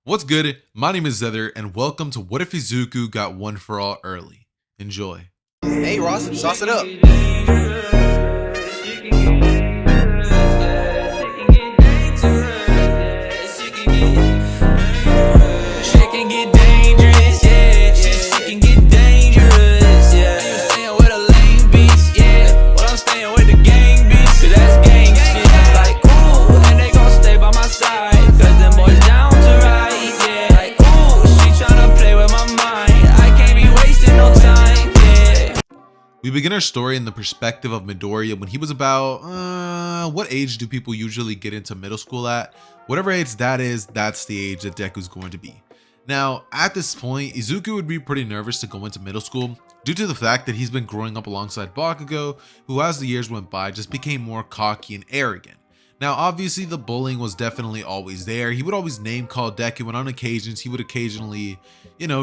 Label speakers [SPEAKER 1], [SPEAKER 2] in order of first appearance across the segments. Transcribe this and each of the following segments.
[SPEAKER 1] What's good? My name is Zether, and welcome to What If Izuku Got One for All Early. Enjoy.
[SPEAKER 2] Hey Ross, sauce it up. Shit can get dangerous, yeah. Shit can get dangerous, yeah. You staying with a lame beast, yeah. Well, I'm staying with the gang beast, cause that's gang shit. Like, ooh, and they gon' stay by my side, cause them boys down to ride, yeah. Like, ooh, she tryna play with my mind. I can't be wasting no time, yeah.
[SPEAKER 1] We begin our story in the perspective of Midoriya when he was about, what age do people usually get into middle school at? Whatever age that is, that's the age that Deku's going to be. Now, at this point, Izuku would be pretty nervous to go into middle school due to the fact that he's been growing up alongside Bakugou, who as the years went by just became more cocky and arrogant. Now, obviously, the bullying was definitely always there. He would always name call Deku, and on occasions, he would occasionally,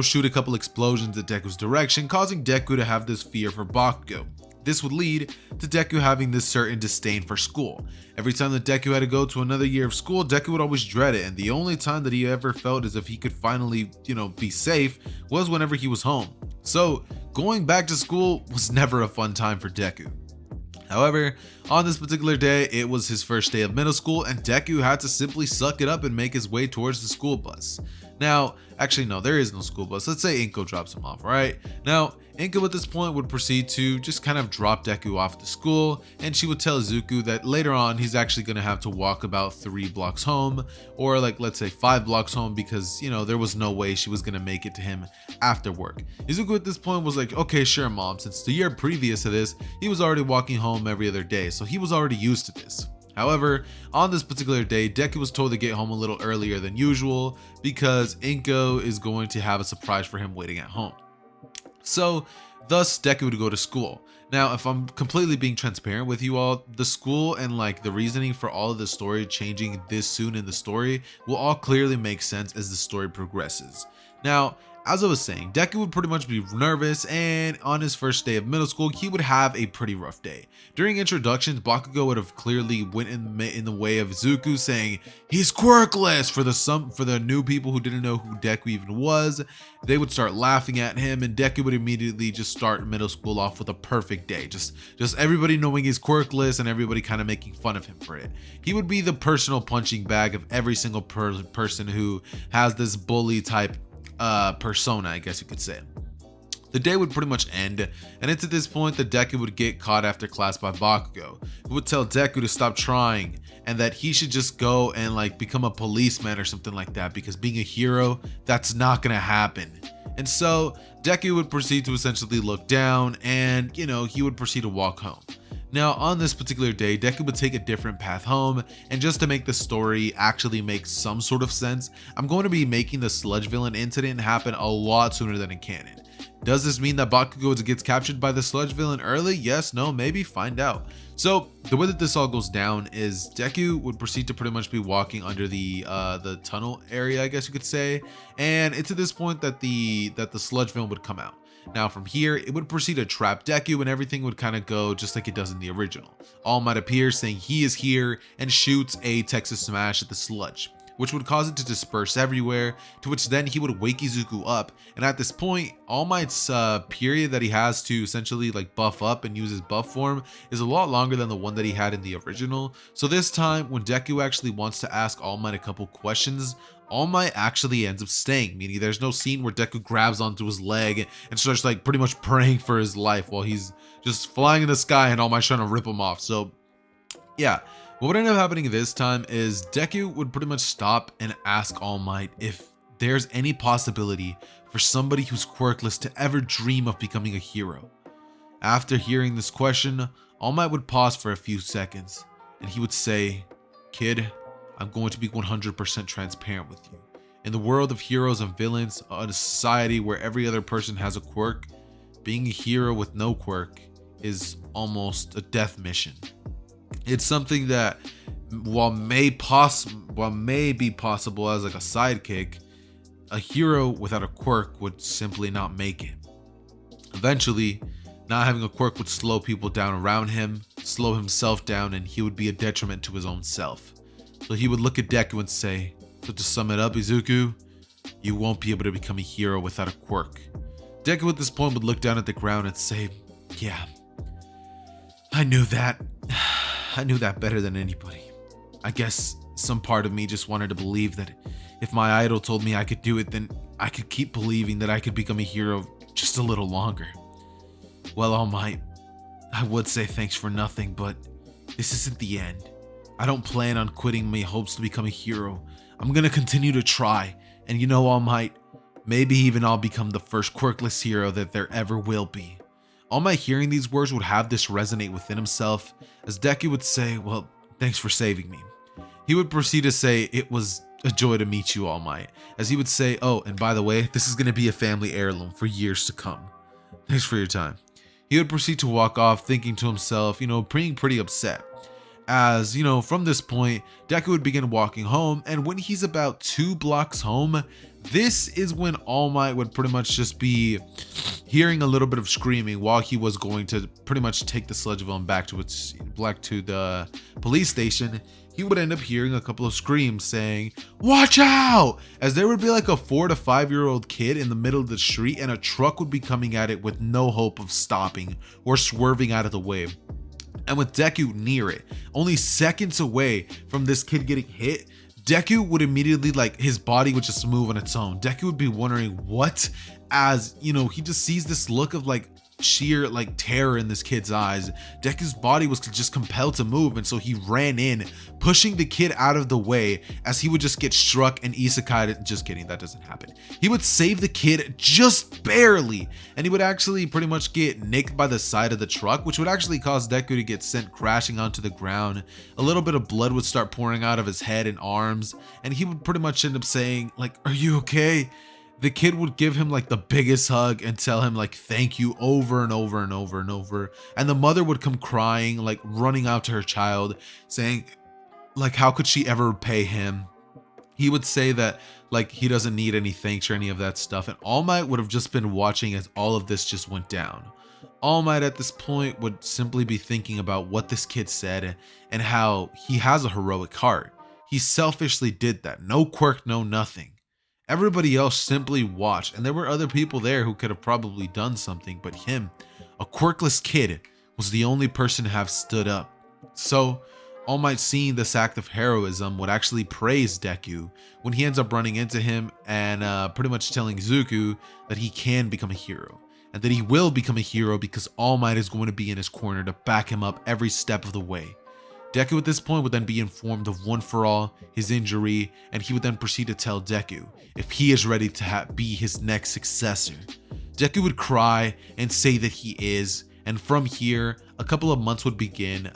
[SPEAKER 1] shoot a couple explosions at Deku's direction, causing Deku to have this fear for Bakugou. This would lead to Deku having this certain disdain for school. Every time that Deku had to go to another year of school, Deku would always dread it, and the only time that he ever felt as if he could finally, be safe was whenever he was home. So, going back to school was never a fun time for Deku. However, on this particular day, it was his first day of middle school, and Deku had to simply suck it up and make his way towards the school bus. Now, actually, no, there is no school bus. Let's say Inko drops him off, right? Now, Inko at this point would proceed to just kind of drop Deku off to school, and she would tell Izuku that later on he's actually going to have to walk about 3 blocks home, or like let's say 5 blocks home, because there was no way she was going to make it to him after work. Izuku at this point was like, okay, sure, mom, since the year previous to this, he was already walking home every other day, so he was already used to this. However, on this particular day, Deku was told to get home a little earlier than usual because Inko is going to have a surprise for him waiting at home. So, thus Deku would go to school. Now, if I'm completely being transparent with you all, the school and the reasoning for all of the story changing this soon in the story will all clearly make sense as the story progresses. Now, as I was saying, Deku would pretty much be nervous, and on his first day of middle school, he would have a pretty rough day. During introductions, Bakugou would have clearly went in the way of Izuku, saying he's quirkless for the new people who didn't know who Deku even was. They would start laughing at him, and Deku would immediately just start middle school off with a perfect day. Just everybody knowing he's quirkless and everybody kind of making fun of him for it. He would be the personal punching bag of every single person who has this bully type persona, I guess you could say. The day would pretty much end, and it's at this point that Deku would get caught after class by Bakugou, who would tell Deku to stop trying and that he should just go and become a policeman or something like that, because being a hero, that's not gonna happen. And so Deku would proceed to essentially look down, and he would proceed to walk home. Now, on this particular day, Deku would take a different path home, and just to make the story actually make some sort of sense, I'm going to be making the sludge villain incident happen a lot sooner than in canon. Does this mean that Bakugou gets captured by the sludge villain early? Yes, no, maybe, find out. So, the way that this all goes down is Deku would proceed to pretty much be walking under the tunnel area, I guess you could say, and it's at this point that the sludge villain would come out. Now from here, it would proceed to trap Deku, and everything would kind of go just like it does in the original. All Might appears saying he is here and shoots a Texas Smash at the sludge, which would cause it to disperse everywhere, to which then he would wake Izuku up. And at this point, All Might's period that he has to essentially buff up and use his buff form is a lot longer than the one that he had in the original. So this time, when Deku actually wants to ask All Might a couple questions, All Might actually ends up staying, meaning there's no scene where Deku grabs onto his leg and starts pretty much praying for his life while he's just flying in the sky and All Might's trying to rip him off. So yeah, what would end up happening this time is Deku would pretty much stop and ask All Might if there's any possibility for somebody who's quirkless to ever dream of becoming a hero. After hearing this question, All Might would pause for a few seconds, and he would say, "Kid, I'm going to be 100% transparent with you. In the world of heroes and villains, in a society where every other person has a quirk, being a hero with no quirk is almost a death mission. It's something that, while may be possible as a sidekick, a hero without a quirk would simply not make it. Eventually, not having a quirk would slow people down around him, slow himself down, and he would be a detriment to his own self. So he would look at Deku and say, so to sum it up, Izuku, You won't be able to become a hero without a quirk. Deku at this point would look down at the ground and say, yeah, I knew that. I knew that better than anybody. I guess some part of me just wanted to believe that if my idol told me I could do it, then I could keep believing that I could become a hero just a little longer. Well, All Might, I would say thanks for nothing, but this isn't the end. I don't plan on quitting my hopes to become a hero. I'm gonna continue to try, and you know, All Might, maybe even I'll become the first quirkless hero that there ever will be. All Might hearing these words would have this resonate within himself, as Deku would say, well, thanks for saving me. He would proceed to say, it was a joy to meet you, All Might, as he would say, oh, and by the way, this is gonna be a family heirloom for years to come. Thanks for your time. He would proceed to walk off, thinking to himself, being pretty upset. As, from this point, Deku would begin walking home, and when he's about 2 blocks home, this is when All Might would pretty much just be hearing a little bit of screaming while he was going to pretty much take the Sludgeville back to the police station. He would end up hearing a couple of screams saying, watch out! As there would be like a 4 to 5-year-old kid in the middle of the street, and a truck would be coming at it with no hope of stopping or swerving out of the way. And with Deku near it, only seconds away from this kid getting hit, Deku would immediately, his body would just move on its own. Deku would be wondering what, as, he just sees this look of sheer terror in this kid's eyes. Deku's body was just compelled to move, and so he ran in, pushing the kid out of the way, as he would just get struck and isekai'd. Just kidding, that doesn't happen. He would save the kid just barely, and he would actually pretty much get nicked by the side of the truck, which would actually cause Deku to get sent crashing onto the ground. A little bit of blood would start pouring out of his head and arms, and he would pretty much end up saying, are you okay? The kid would give him the biggest hug and tell him thank you over and over and over and over. And the mother would come crying, running out to her child, saying how could she ever pay him? He would say that he doesn't need any thanks or any of that stuff. And All Might would have just been watching as all of this just went down. All Might at this point would simply be thinking about what this kid said and how he has a heroic heart. He selfishly did that. No quirk, no nothing. Everybody else simply watched, and there were other people there who could have probably done something, but him, a quirkless kid, was the only person to have stood up. So, All Might, seeing this act of heroism, would actually praise Deku when he ends up running into him and pretty much telling Zuko that he can become a hero, and that he will become a hero because All Might is going to be in his corner to back him up every step of the way. Deku at this point would then be informed of One For All, his injury, and he would then proceed to tell Deku if he is ready to be his next successor. Deku would cry and say that he is, and from here, a couple of months would begin.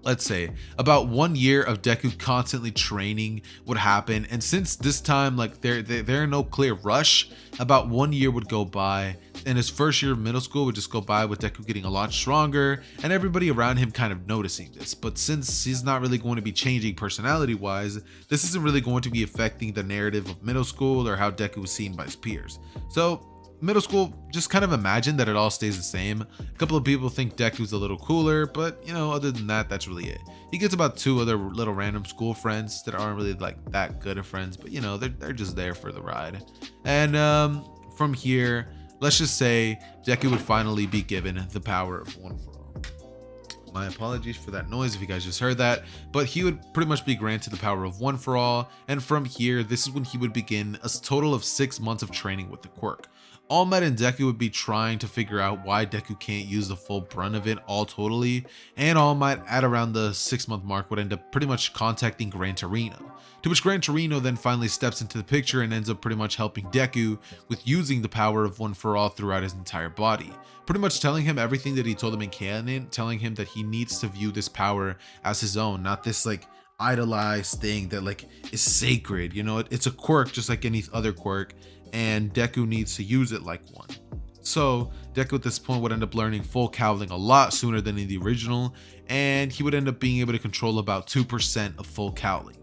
[SPEAKER 1] Let's say about 1 year of Deku constantly training would happen, and since this time there no clear rush, about 1 year would go by, and his first year of middle school would just go by with Deku getting a lot stronger and everybody around him kind of noticing this. But since he's not really going to be changing personality wise, this isn't really going to be affecting the narrative of middle school or how Deku was seen by his peers. So middle school, just kind of imagine that it all stays the same. A couple of people think Deku's a little cooler, but other than that, that's really it. He gets about 2 other little random school friends that aren't really that good of friends, but they're just there for the ride. And from here, let's just say Deku would finally be given the power of One For All. My apologies for that noise if you guys just heard that, but he would pretty much be granted the power of One For All, and from here, this is when he would begin a total of 6 months of training with the quirk. All Might and Deku would be trying to figure out why Deku can't use the full brunt of it all totally, and All Might at around the 6-month mark would end up pretty much contacting Gran Torino, to which Gran Torino then finally steps into the picture and ends up pretty much helping Deku with using the power of One For All throughout his entire body, pretty much telling him everything that he told him in canon, telling him that he needs to view this power as his own, not this idolized thing that is sacred. It's a quirk just like any other quirk, and Deku needs to use it like one. So Deku at this point would end up learning full cowling a lot sooner than in the original, and he would end up being able to control about 2% of full cowling,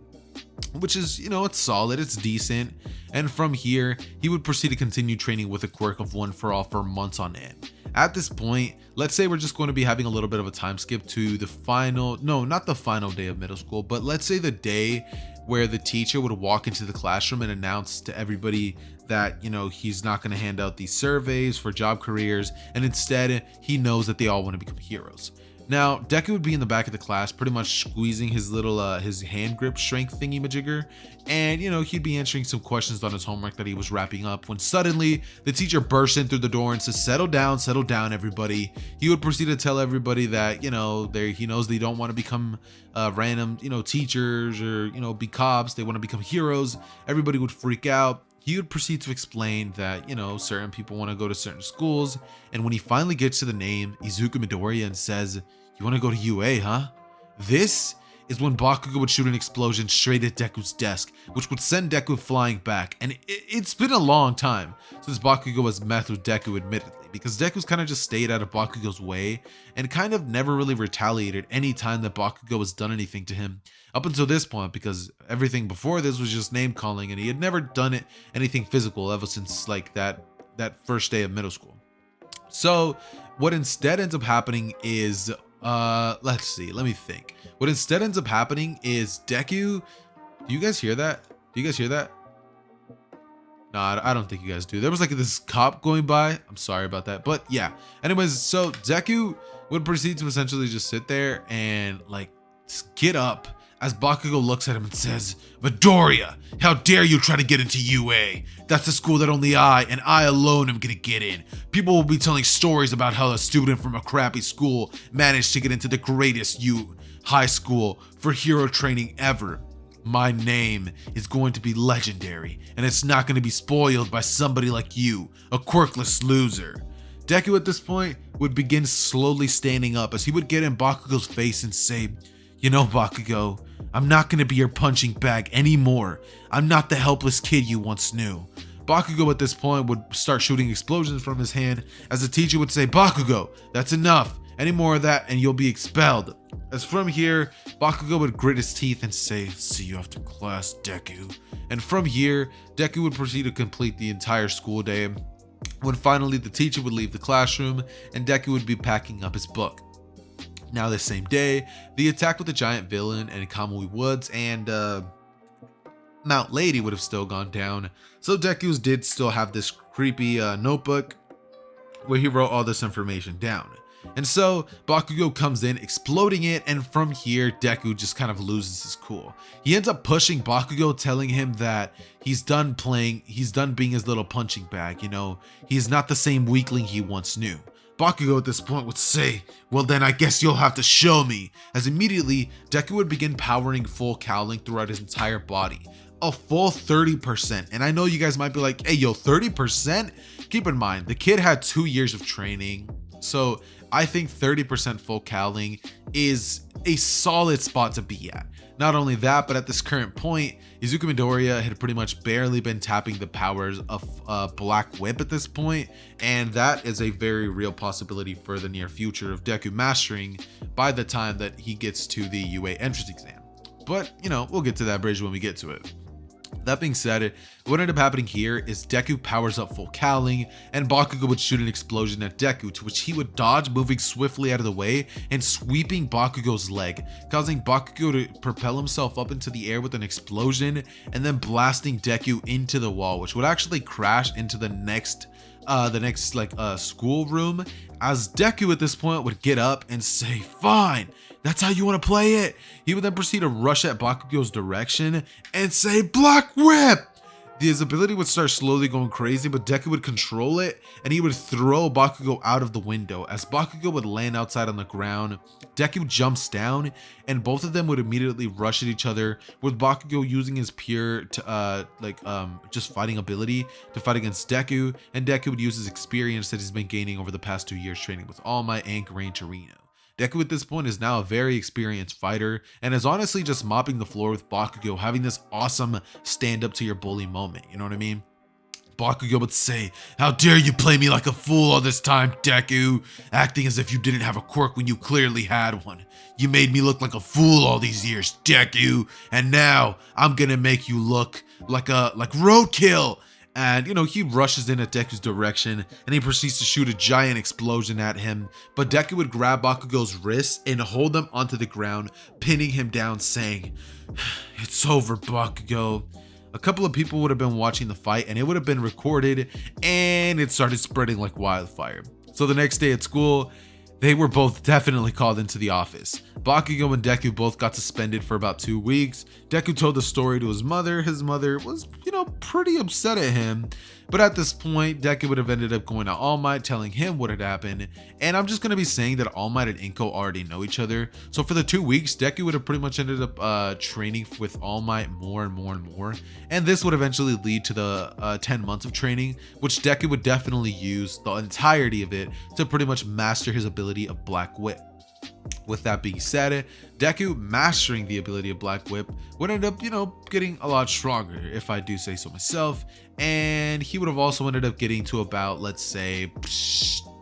[SPEAKER 1] which is, it's solid, it's decent. And from here, he would proceed to continue training with a quirk of One For All for months on end. At this point, let's say we're just going to be having a little bit of a time skip to the final, no, not the final day of middle school, but let's say the day where the teacher would walk into the classroom and announce to everybody that, you know, he's not going to hand out these surveys for job careers, and instead he knows that they all want to become heroes. Now, Deku would be in the back of the class, pretty much squeezing his little, his hand grip strength thingy majigger, and, you know, he'd be answering some questions on his homework that he was wrapping up, when suddenly the teacher bursts in through the door and says, settle down, everybody. He would proceed to tell everybody that, you know, he knows they don't want to become random, you know, teachers or, you know, be cops. They want to become heroes. Everybody would freak out. He would proceed to explain that, you know, certain people want to go to certain schools. And when he finally gets to the name Izuku Midoriya and says, you want to go to UA, huh? This is when Bakugou would shoot an explosion straight at Deku's desk, which would send Deku flying back. And it's been a long time since Bakugou has met with Deku, admittedly, because Deku's kind of just stayed out of Bakugou's way and kind of never really retaliated any time that Bakugou has done anything to him up until this point, because everything before this was just name calling, and he had never done anything physical ever since like that first day of middle school. So what instead ends up happening is let's see, let me think. What instead ends up happening is Deku, do you guys hear that? Do you guys hear that? No, I don't think you guys do. There was like this cop going by. I'm sorry about that. But yeah. Anyways, so Deku would proceed to essentially just sit there and like get up as Bakugou looks at him and says, Midoriya, how dare you try to get into UA? That's a school that only I and I alone am gonna get in. People will be telling stories about how a student from a crappy school managed to get into the greatest high school for hero training ever. My name is going to be legendary, and it's not going to be spoiled by somebody like you, a quirkless loser. Deku at this point would begin slowly standing up as he would get in Bakugou's face and say, you know, Bakugou, I'm not going to be your punching bag anymore. I'm not the helpless kid you once knew. Bakugou at this point would start shooting explosions from his hand as the teacher would say, Bakugou, that's enough. Any more of that and you'll be expelled. As from here, Bakugou would grit his teeth and say, see you after class, Deku. And from here, Deku would proceed to complete the entire school day, when finally the teacher would leave the classroom and Deku would be packing up his book. Now this same day, the attack with the giant villain and Kamui Woods and Mount Lady would have still gone down, so Deku did still have this creepy notebook where he wrote all this information down. And so Bakugou comes in, exploding it, and from here Deku just kind of loses his cool. He ends up pushing Bakugou, telling him that he's done being his little punching bag, you know, he's not the same weakling he once knew. Bakugou at this point would say, well then I guess you'll have to show me, as immediately Deku would begin powering full cowling throughout his entire body. A full 30%. And I know you guys might be like, hey yo, 30%? Keep in mind, the kid had 2 years of training. So I think 30% full cowling is a solid spot to be at. Not only that, but at this current point, Izuku Midoriya had pretty much barely been tapping the powers of Black Whip at this point, and that is a very real possibility for the near future of Deku mastering by the time that he gets to the UA entrance exam. But, you know, we'll get to that bridge when we get to it. That being said, what ended up happening here is Deku powers up full cowling, and Bakugou would shoot an explosion at Deku, to which he would dodge, moving swiftly out of the way and sweeping Bakugou's leg, causing Bakugou to propel himself up into the air with an explosion and then blasting Deku into the wall, which would actually crash into the next school room, as Deku at this point would get up and say, fine, that's how you want to play it. He would then proceed to rush at Bakugou's direction and say, Black Whip! His ability would start slowly going crazy, but Deku would control it, and he would throw Bakugou out of the window. As Bakugou would land outside on the ground, Deku jumps down, and both of them would immediately rush at each other, with Bakugou using his pure just fighting ability to fight against Deku, and Deku would use his experience that he's been gaining over the past 2 years training with All Might and Gran Torino. Deku at this point is now a very experienced fighter and is honestly just mopping the floor with Bakugou, having this awesome stand up to your bully moment, you know what I mean? Bakugou would say, how dare you play me like a fool all this time, Deku, acting as if you didn't have a quirk when you clearly had one. You made me look like a fool all these years, Deku, and now I'm gonna make you look like roadkill. And he rushes in at Deku's direction and he proceeds to shoot a giant explosion at him, but Deku would grab Bakugou's wrist and hold him onto the ground, pinning him down, saying, "It's over, Bakugou." A couple of people would have been watching the fight and it would have been recorded, and it started spreading like wildfire. So the next day at school, they were both definitely called into the office. Bakugou and Deku both got suspended for about 2 weeks. Deku told the story to his mother. His mother was, pretty upset at him. But at this point, Deku would have ended up going to All Might, telling him what had happened. And I'm just going to be saying that All Might and Inko already know each other. So for the 2 weeks, Deku would have pretty much ended up training with All Might more and more and more. And this would eventually lead to the 10 months of training, which Deku would definitely use the entirety of it to pretty much master his ability of Black Whip. With that being said, Deku mastering the ability of Black Whip would end up, getting a lot stronger, if I do say so myself. And he would have also ended up getting to about, let's say,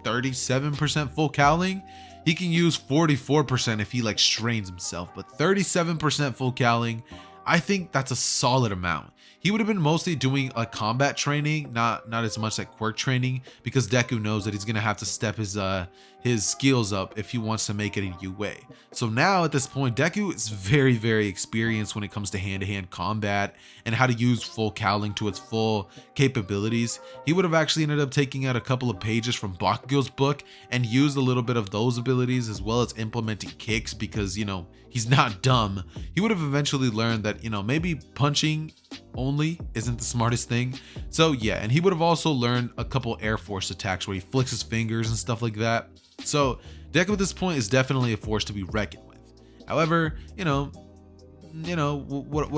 [SPEAKER 1] 37% full cowling. He can use 44% if he strains himself, but 37% full cowling, I think that's a solid amount. He would have been mostly doing a combat training, not as much like quirk training, because Deku knows that he's gonna have to step his skills up if he wants to make it in UA. So now at this point, Deku is very, very experienced when it comes to hand-to-hand combat and how to use full cowling to its full capabilities. He would have actually ended up taking out a couple of pages from Bakugou's book and used a little bit of those abilities, as well as implementing kicks, because he's not dumb. He would have eventually learned that maybe punching only isn't the smartest thing. So yeah, and he would have also learned a couple Air Force attacks where he flicks his fingers and stuff like that. So Deku at this point is definitely a force to be reckoned with. However, what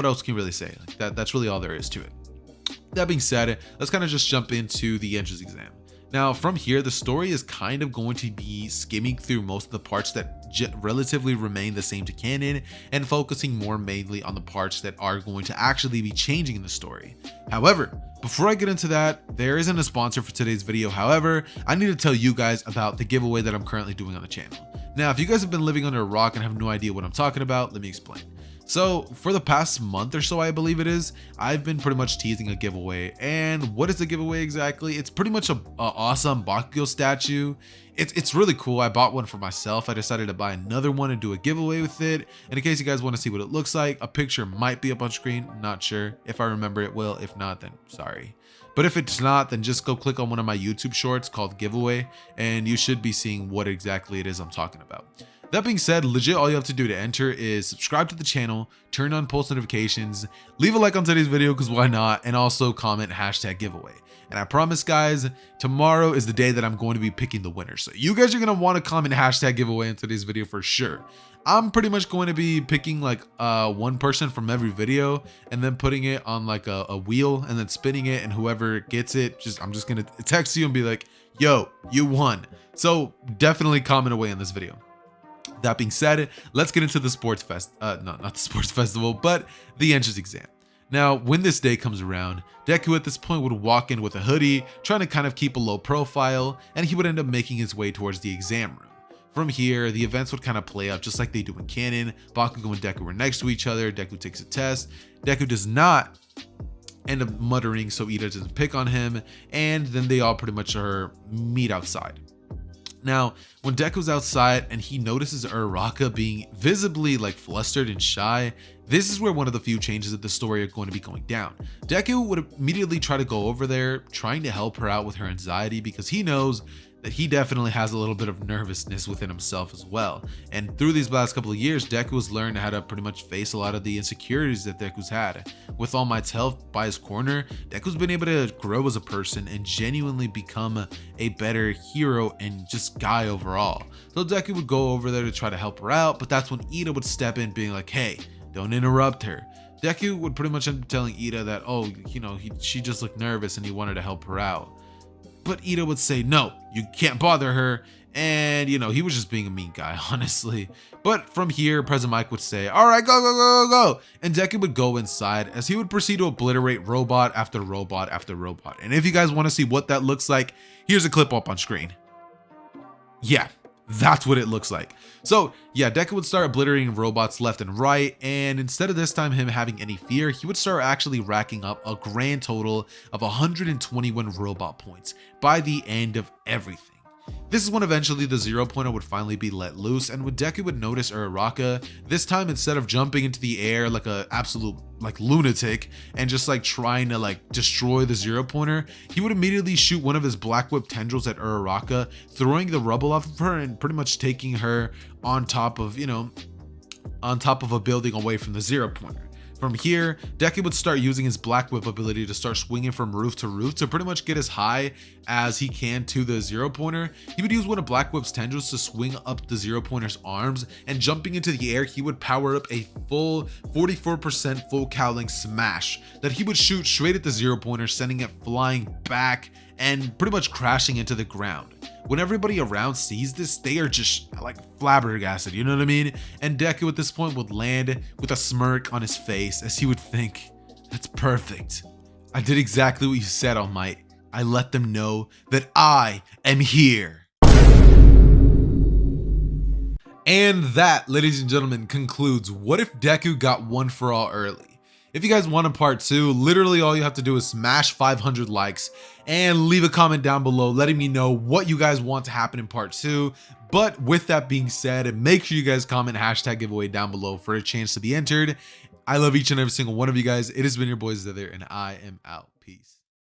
[SPEAKER 1] else can you really say? That's really all there is to it. That being said, let's kind of just jump into the entrance exam. Now from here, the story is kind of going to be skimming through most of the parts that relatively remain the same to canon, and focusing more mainly on the parts that are going to actually be changing in the story. However, before I get into that, there isn't a sponsor for today's video. However, I need to tell you guys about the giveaway that I'm currently doing on the channel. Now, if you guys have been living under a rock and have no idea what I'm talking about, let me explain. So for the past month or so, I believe it is, I've been pretty much teasing a giveaway. And what is the giveaway exactly? It's pretty much a awesome Bakugou statue. It's really cool. I bought one for myself. I decided to buy another one and do a giveaway with it. And in case you guys want to see what it looks like, a picture might be up on screen. Not sure. If I remember, it will. If not, then sorry. But if it's not, then just go click on one of my YouTube shorts called Giveaway, and you should be seeing what exactly it is I'm talking about. That being said, legit all you have to do to enter is subscribe to the channel, turn on post notifications, leave a like on today's video because why not, and also comment #giveaway. And I promise guys, tomorrow is the day that I'm going to be picking the winner. So you guys are going to want to comment #giveaway in today's video for sure. I'm pretty much going to be picking one person from every video and then putting it on a wheel and then spinning it, and whoever gets it, I'm just going to text you and be like, yo, you won. So definitely comment away in this video. That being said, let's get into the not the sports festival, but the entrance exam. Now, when this day comes around, Deku at this point would walk in with a hoodie, trying to kind of keep a low profile, and he would end up making his way towards the exam room. From here, the events would kind of play out just like they do in canon. Bakugou and Deku were next to each other. Deku takes a test. Deku does not end up muttering, so Ida doesn't pick on him, and then they all pretty much meet outside. Now, when Deku's outside and he notices Uraraka being visibly flustered and shy, this is where one of the few changes of the story are going to be going down. Deku would immediately try to go over there, trying to help her out with her anxiety, because he knows that he definitely has a little bit of nervousness within himself as well. And through these last couple of years, Deku has learned how to pretty much face a lot of the insecurities that Deku's had. With All Might's help by his corner, Deku's been able to grow as a person and genuinely become a better hero and just guy overall. So Deku would go over there to try to help her out, but that's when Ida would step in being like, hey, don't interrupt her. Deku would pretty much end up telling Ida that, oh, she just looked nervous and he wanted to help her out. But Ida would say, no, you can't bother her. And, he was just being a mean guy, honestly. But from here, President Mike would say, all right, go, go, go, go, go. And Deku would go inside as he would proceed to obliterate robot after robot after robot. And if you guys want to see what that looks like, here's a clip up on screen. Yeah, That's what it looks like. So yeah, Deku would start obliterating robots left and right, and instead of this time him having any fear, he would start actually racking up a grand total of 121 robot points by the end of everything. This is when eventually the 0-pointer would finally be let loose, and when Deku would notice Uraraka, this time instead of jumping into the air like a absolute like lunatic and just like trying to like destroy the 0-pointer, he would immediately shoot one of his black whip tendrils at Uraraka, throwing the rubble off of her and pretty much taking her on top of, on top of a building away from the 0-pointer. From here, Deku would start using his Black Whip ability to start swinging from roof to pretty much get as high as he can to the 0-pointer. He would use one of Black Whip's tendrils to swing up the 0-pointer's arms, and jumping into the air, he would power up a full 44% full cowling smash that he would shoot straight at the 0-pointer, sending it flying back and pretty much crashing into the ground. When everybody around sees this, they are just like flabbergasted, you know what I mean? And Deku at this point would land with a smirk on his face as he would think, that's perfect. I did exactly what you said, All Might. I let them know that I am here. And that, ladies and gentlemen, concludes What If Deku Got One For All Early. If you guys want a part 2, literally all you have to do is smash 500 likes and leave a comment down below letting me know what you guys want to happen in part 2. But with that being said, make sure you guys comment hashtag giveaway down below for a chance to be entered. I love each and every single one of you guys. It has been your boy Zither, and I am out. Peace.